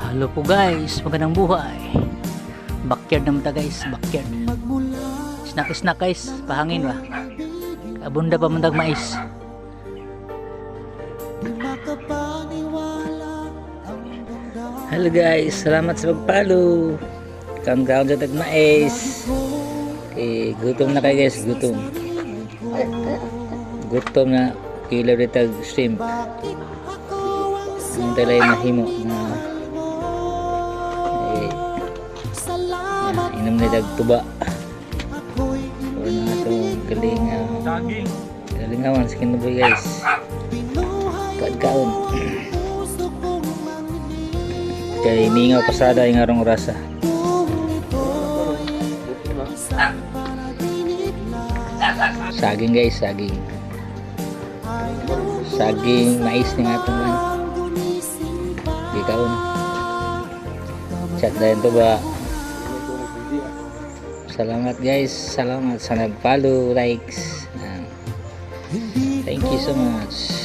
Hello po guys, magandang buhay. Backyard naman ta guys, backyard. Snack guys, pahangin ba? Abunda pa man tag mais. Hello guys, salamat sa pagpalo. Kaon-kaon sa tag mais. Gutom na kayo guys, gutom. Gutom na kilo rin tag shrimp. Ang talay na himo na inom na dagtuba or na itong galingawan sa kinaboy guys. Pagkaon kay mingaw pasada yung arong rasa. Saging guys, saging mais nga itong di kaon chat dahil to ba. Salamat guys, salamat sa nag-follow, likes. Thank you so much.